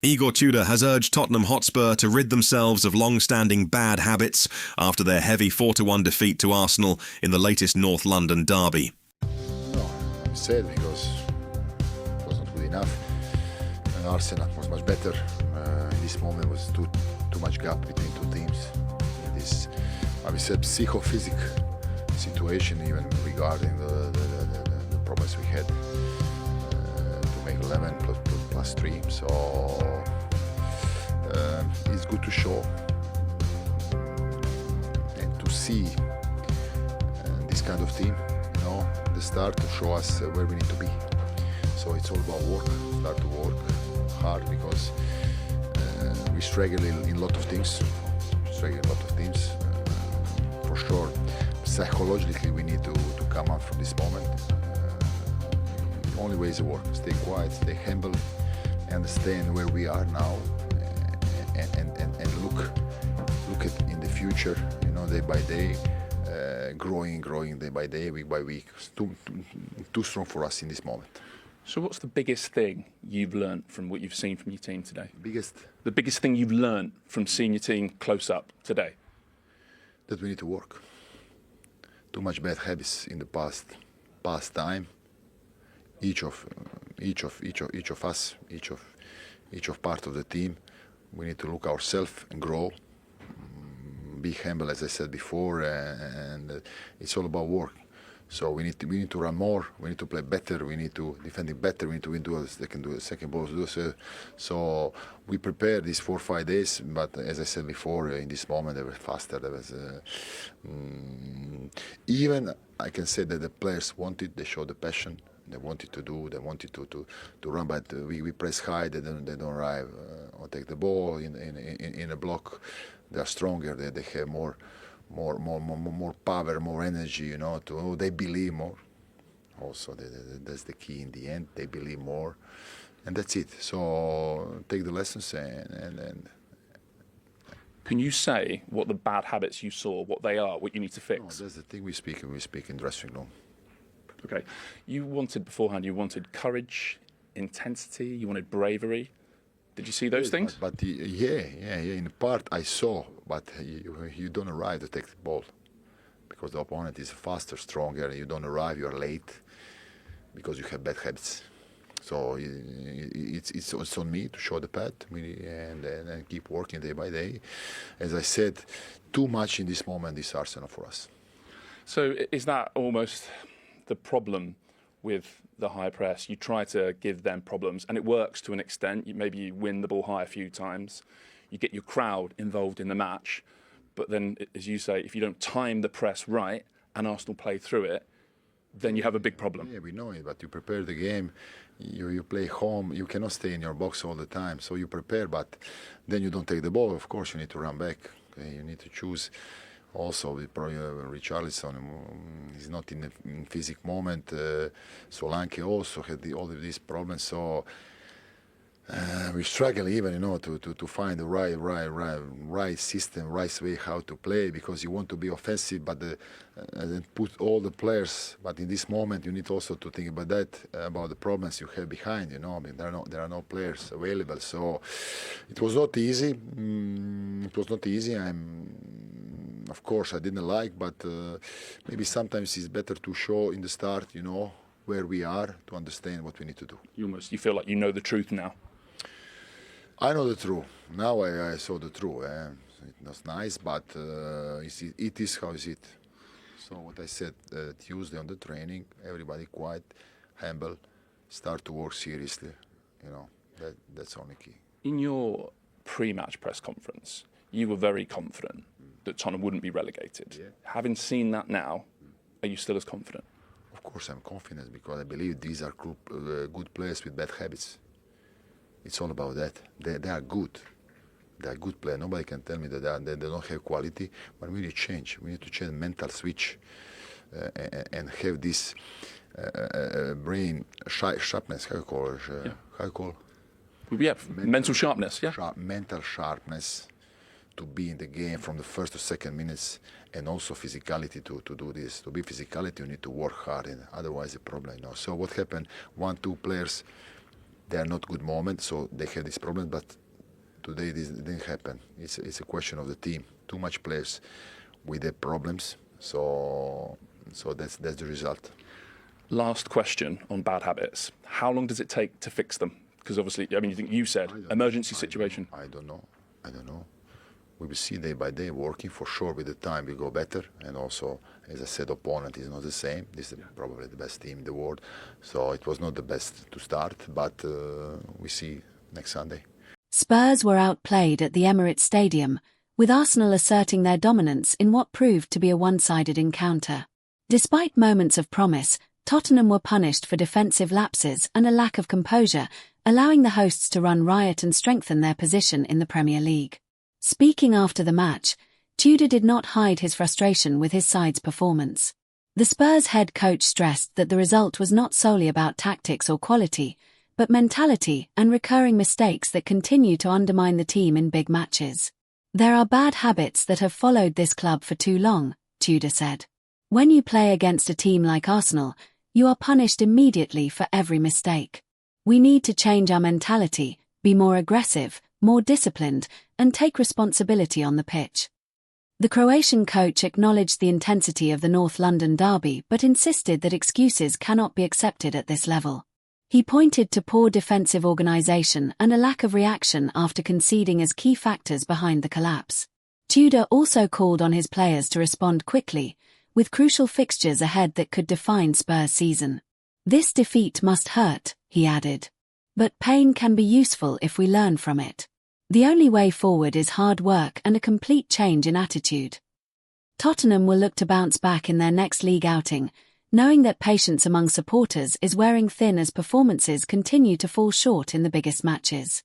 Igor Tudor has urged Tottenham Hotspur to rid themselves of long-standing bad habits after their heavy 4-1 defeat to Arsenal in the latest North London derby. No, I'm sad because it was not good enough. Arsenal was much better. In this moment was too much gap between two teams. This, I would say, psychophysic situation even regarding the problems we had to make 11 plus 3. So it's good to show and to see this kind of team, the start to show us where we need to be. So it's all about work, start to work hard because we struggle in a lot of things. For sure. Psychologically, we need to come out from this moment. The only way is to work. Stay quiet, stay humble, understand where we are now, and look at in the future. Day by day, growing day by day, week by week. It's too strong for us in this moment. So what's the biggest thing you've learned from what you've seen from your team today? The biggest thing you've learned from seeing your team close up today? That we need to work. Too much bad habits in the past time. Each of us, each of part of the team, we need to look ourselves and grow. Be humble, as I said before, and it's all about work. So we need to run more. We need to play better. We need to defend it better. We need to win duels. They can do a second balls. So we prepared these 4 or 5 days. But as I said before, in this moment they were faster. There was even I can say that the players wanted. They showed the passion. They wanted to do. They wanted to run. But we press high. They don't arrive or take the ball in a block. They are stronger. They have more power, more energy, they believe more. Also, that's the key in the end. They believe more, and that's it. So take the lessons and. Can you say what the bad habits you saw, what they are, what you need to fix? No, that's the thing we speak in dressing room. Okay. You wanted courage, intensity, you wanted bravery. Did you see those things? But yeah. In part I saw, but you don't arrive to take the ball because the opponent is faster, stronger. You don't arrive. You are late because you have bad habits. So it's on me to show the path and keep working day by day. As I said, too much in this moment is Arsenal for us. So is that almost the problem with the high press? You try to give them problems, and it works to an extent. Maybe you win the ball high a few times. You get your crowd involved in the match. But then, as you say, if you don't time the press right and Arsenal play through it, then you have a big problem. Yeah, we know it, but you prepare the game. You play home. You cannot stay in your box all the time. So you prepare, but then you don't take the ball. Of course, you need to run back. Okay? You need to choose. Also, with Richarlison, he's not in a physical moment. Solanke also had all of these problems. So we struggle even, to find the right system, right way how to play, because you want to be offensive, but and put all the players. But in this moment, you need also to think about that, about the problems you have behind. I mean, there are no players available. So it was not easy. Of course, I didn't like, but maybe sometimes it's better to show in the start, where we are, to understand what we need to do. You feel like you know the truth now. I know the truth. Now I saw the truth. It was nice, but it is how is it. So what I said Tuesday on the training, everybody quiet, humble, start to work seriously. That's only key. In your pre-match press conference, you were very confident that Tottenham wouldn't be relegated. Yeah. Having seen that now, are you still as confident? Of course I'm confident because I believe these are good players with bad habits. It's all about that. They are good. They are good players. Nobody can tell me that they don't have quality, but we need to change. We need to change mental switch and have this brain sharpness. How you call it? How you call it? Yeah, mental sharpness, yeah. Mental sharpness to be in the game from the first to second minutes, and also physicality to do this. To be physicality, you need to work hard, and otherwise the problem. So what happened? 1-2 players they are not good moments, so they have this problem. But today this didn't happen. It's a question of the team. Too much players with their problems. So that's the result. Last question on bad habits. How long does it take to fix them? Because obviously, I mean, you said emergency situation. I don't know. We will see day by day, working for sure. With the time we go better, and also, as I said, opponent is not the same. This is probably the best team in the world, so it was not the best to start, but we see next Sunday. Spurs were outplayed at the Emirates Stadium, with Arsenal asserting their dominance in what proved to be a one-sided encounter. Despite moments of promise, Tottenham were punished for defensive lapses and a lack of composure, allowing the hosts to run riot and strengthen their position in the Premier League. Speaking after the match, Tudor did not hide his frustration with his side's performance. The Spurs head coach stressed that the result was not solely about tactics or quality, but mentality and recurring mistakes that continue to undermine the team in big matches. There are bad habits that have followed this club for too long, Tudor said. When you play against a team like Arsenal, you are punished immediately for every mistake. We need to change our mentality, be more aggressive, more disciplined, and take responsibility on the pitch. The Croatian coach acknowledged the intensity of the North London derby but insisted that excuses cannot be accepted at this level. He pointed to poor defensive organisation and a lack of reaction after conceding as key factors behind the collapse. Tudor also called on his players to respond quickly, with crucial fixtures ahead that could define Spurs' season. This defeat must hurt, he added. But pain can be useful if we learn from it. The only way forward is hard work and a complete change in attitude. Tottenham will look to bounce back in their next league outing, knowing that patience among supporters is wearing thin as performances continue to fall short in the biggest matches.